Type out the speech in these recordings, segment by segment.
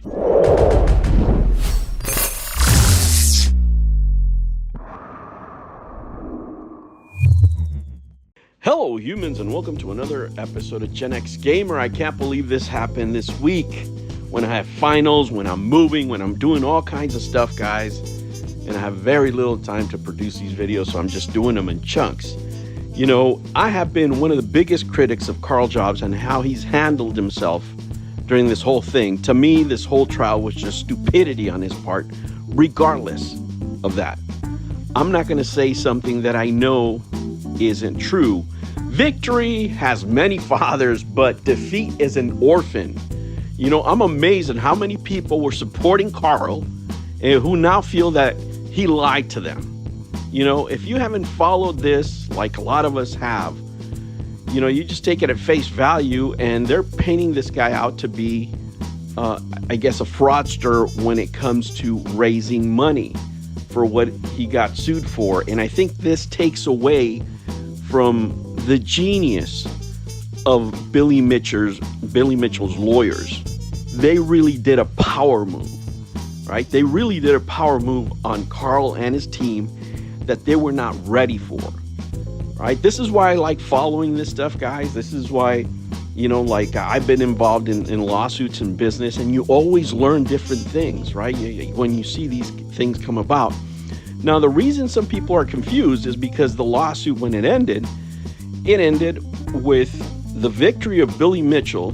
Hello, humans, and welcome to another episode of Gen X Gamer. I can't believe this happened this week when I have finals, when I'm moving, when I'm doing all kinds of stuff, guys, and I have very little time to produce these videos, so I'm just doing them in chunks. You know, I have been one of the biggest critics of Karl Jobs and how he's handled himself during this whole thing. To me, this whole trial was just stupidity on his part, regardless of that. I'm not going to say something that I know isn't true. Victory has many fathers, but defeat is an orphan. You know, I'm amazed at how many people were supporting Karl and who now feel that he lied to them. You know, if you haven't followed this, like a lot of us have, you know, you just take it at face value, and they're painting this guy out to be, I guess, a fraudster when it comes to raising money for what he got sued for. And I think this takes away from the genius of Billy Mitchell's lawyers. They really did a power move, right? They really did a power move on Karl and his team that they were not ready for, right? This is why I like following this stuff, guys. This is why, you know, like I've been involved in lawsuits and business, and you always learn different things, right? When you see these things come about. Now, the reason some people are confused is because the lawsuit, when it ended with the victory of Billy Mitchell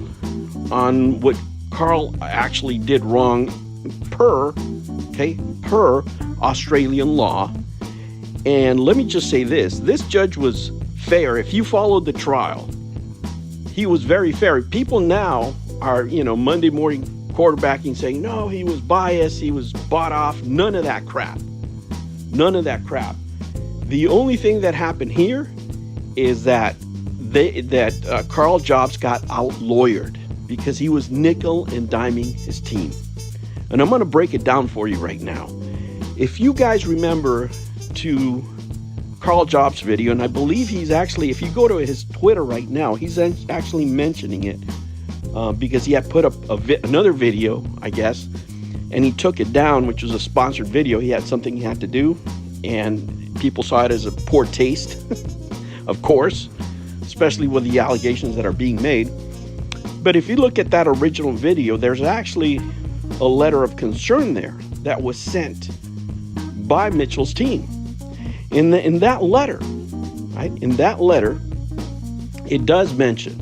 on what Karl actually did wrong per Australian law. And let me just say this judge was fair. If you followed the trial, he was very fair. People now are, you know, Monday morning quarterbacking saying, no, he was biased, he was bought off. None of that crap. None of that crap. The only thing that happened here is that Karl Jobs got out-lawyered because he was nickel and diming his team. And I'm going to break it down for you right now. If you guys remember to Karl Jobs' video, and I believe he's actually, if you go to his Twitter right now, he's actually mentioning it because he had put up another video, I guess, and he took it down, which was a sponsored video. He had something he had to do, and people saw it as a poor taste, of course, especially with the allegations that are being made. But if you look at that original video, there's actually a letter of concern there that was sent by Mitchell's team. In that letter, right? In that letter, it does mention,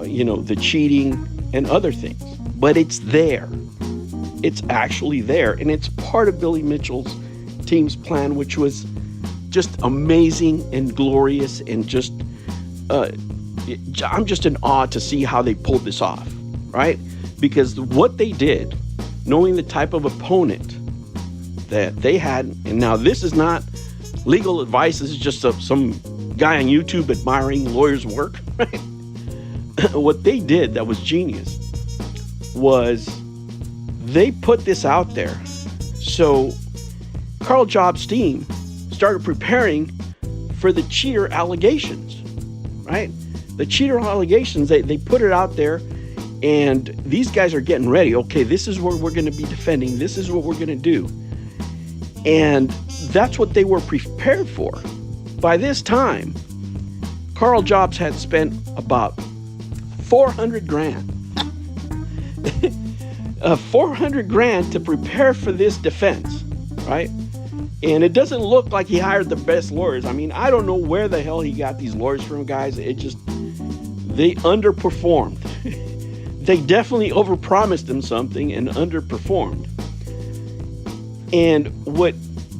you know, the cheating and other things, but it's there. It's actually there, and it's part of Billy Mitchell's team's plan, which was just amazing and glorious, and just I'm just in awe to see how they pulled this off, right? Because what they did, knowing the type of opponent that they had, and now this is not legal advice, this is just some guy on YouTube admiring lawyers' work, right? What they did that was genius was they put this out there. So Karl Jobs' team started preparing for the cheater allegations, right? The cheater allegations, they put it out there, and these guys are getting ready. Okay, this is what we're going to be defending. This is what we're going to do. And that's what they were prepared for. By this time, Karl Jobs had spent about $400,000. $400,000 to prepare for this defense, right? And it doesn't look like he hired the best lawyers. I mean, I don't know where the hell he got these lawyers from, guys. They underperformed. They definitely overpromised him something and underperformed. And what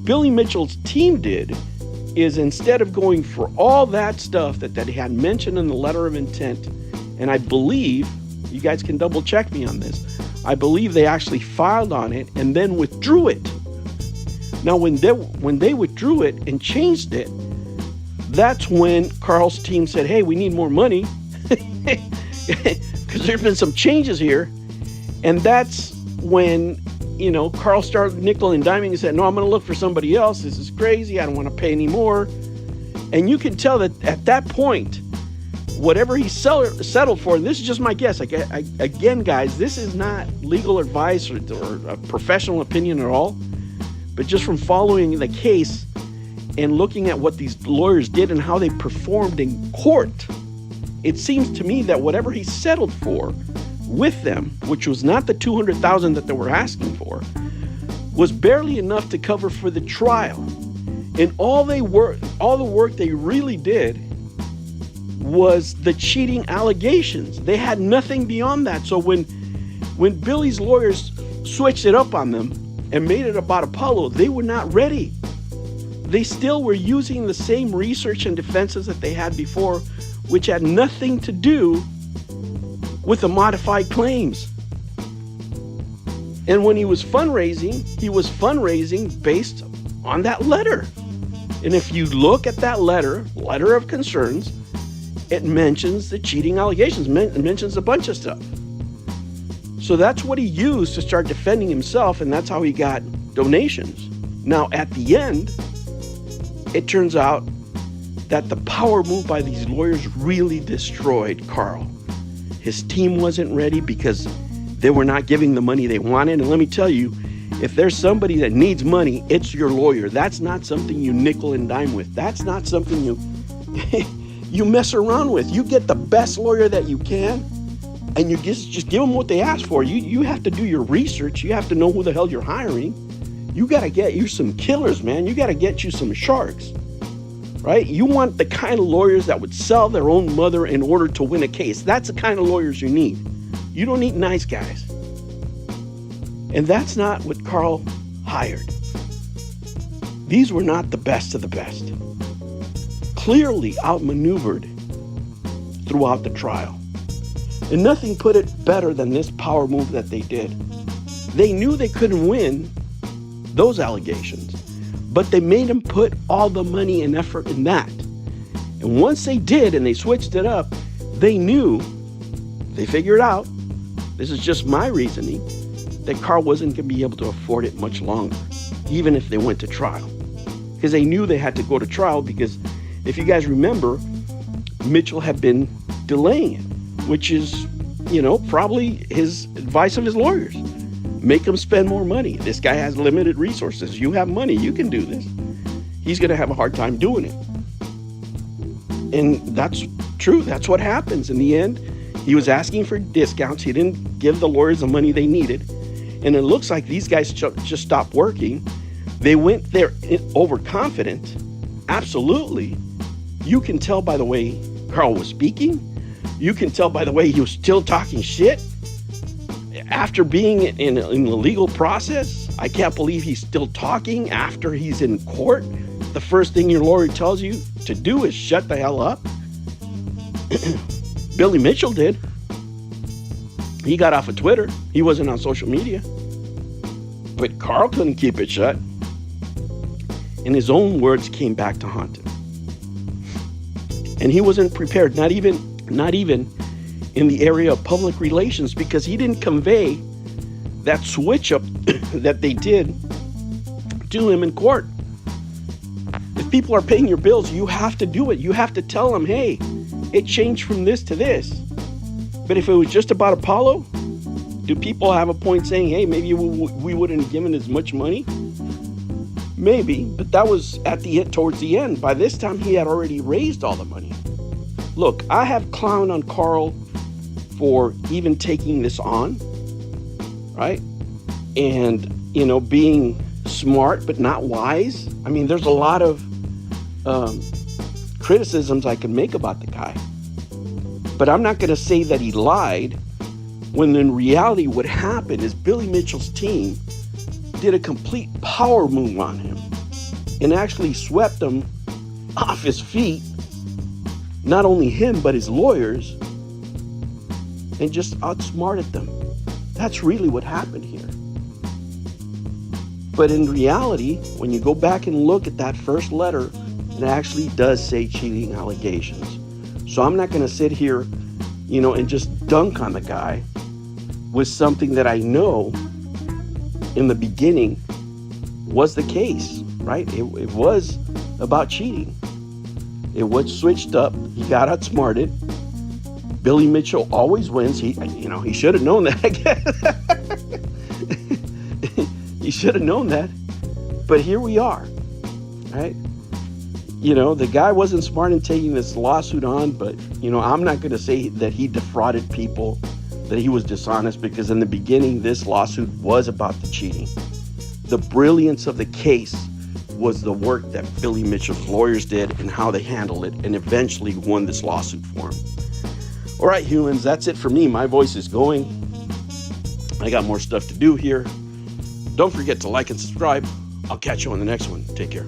Billy Mitchell's team did is, instead of going for all that stuff that he had mentioned in the letter of intent, and I believe, you guys can double check me on this, I believe they actually filed on it and then withdrew it. Now, when they withdrew it and changed it, that's when Karl's team said, hey, we need more money because there's been some changes here. And that's when, you know, Karl started nickel and diming and said, no, I'm going to look for somebody else. This is crazy. I don't want to pay any more. And you can tell that at that point, whatever he settled for, and this is just my guess. Again, guys, this is not legal advice or a professional opinion at all, but just from following the case and looking at what these lawyers did and how they performed in court, it seems to me that whatever he settled for with them, which was not the $200,000 that they were asking for, was barely enough to cover for the trial. And all the work they really did was the cheating allegations. They had nothing beyond that. So when Billy's lawyers switched it up on them and made it about Apollo, they were not ready. They still were using the same research and defenses that they had before, which had nothing to do with the modified claims. And when he was fundraising based on that letter. And if you look at that letter of concerns, it mentions the cheating allegations, it mentions a bunch of stuff. So that's what he used to start defending himself, and that's how he got donations. Now, at the end, it turns out that the power move by these lawyers really destroyed Carl. His team wasn't ready because they were not giving the money they wanted. And let me tell you, if there's somebody that needs money, it's your lawyer. That's not something you nickel and dime with. That's not something you mess around with. You get the best lawyer that you can, and you just give them what they ask for. You have to do your research. You have to know who the hell you're hiring. You got to get you some killers, man. You got to get you some sharks, right? You want the kind of lawyers that would sell their own mother in order to win a case. That's the kind of lawyers you need. You don't need nice guys. And that's not what Carl hired. These were not the best of the best. Clearly outmaneuvered throughout the trial. And nothing put it better than this power move that they did. They knew they couldn't win those allegations, but they made them put all the money and effort in that. And once they did and they switched it up, they figured out, this is just my reasoning, that Carl wasn't going to be able to afford it much longer, even if they went to trial. Because they knew they had to go to trial because, if you guys remember, Mitchell had been delaying it, which is, probably his advice of his lawyers. Make him spend more money. This guy has limited resources. You have money. You can do this. He's going to have a hard time doing it. And that's true. That's what happens. In the end, he was asking for discounts. He didn't give the lawyers the money they needed. And it looks like these guys just stopped working. They went there overconfident. Absolutely. You can tell by the way Carl was speaking. You can tell by the way he was still talking shit. After being in the legal process, I can't believe he's still talking after he's in court. The first thing your lawyer tells you to do is shut the hell up. Billy Mitchell did. He got off of Twitter. He wasn't on social media. But Carl couldn't keep it shut. And his own words came back to haunt him. And he wasn't prepared, not even in the area of public relations, because he didn't convey that switch up that they did to him in court. If people are paying your bills, you have to do it. You have to tell them, hey, it changed from this to this. But if it was just about Apollo, do people have a point saying, hey, maybe we wouldn't have given as much money? Maybe, but that was towards the end. By this time, he had already raised all the money. Look, I have clowned on Carl for even taking this on, right? And, being smart but not wise. I mean, there's a lot of criticisms I can make about the guy. But I'm not going to say that he lied, when in reality what happened is Billy Mitchell's team did a complete power move on him and actually swept him off his feet, not only him, but his lawyers, and just outsmarted them. That's really what happened here. But in reality, when you go back and look at that first letter, it actually does say cheating allegations. So I'm not going to sit here, and just dunk on the guy with something that I know in the beginning was the case, right? It was about cheating. It was switched up. He got outsmarted. Billy Mitchell always wins. He should have known that. He should have known that. But here we are, right? The guy wasn't smart in taking this lawsuit on, but, I'm not going to say that he defrauded people, that he was dishonest, because in the beginning, this lawsuit was about the cheating. The brilliance of the case was the work that Billy Mitchell's lawyers did and how they handled it, and eventually won this lawsuit for him. All right, humans, that's it for me. My voice is going. I got more stuff to do here. Don't forget to like and subscribe. I'll catch you on the next one. Take care.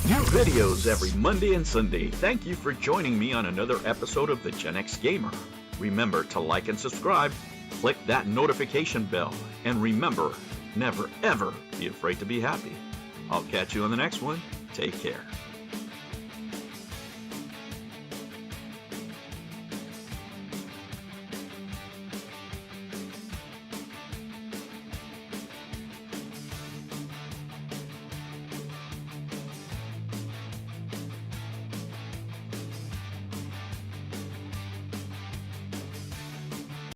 New videos every Monday and Sunday. Thank you for joining me on another episode of the Gen X Gamer. Remember to like and subscribe, click that notification bell, and remember, never ever be afraid to be happy. I'll catch you on the next one. Take care.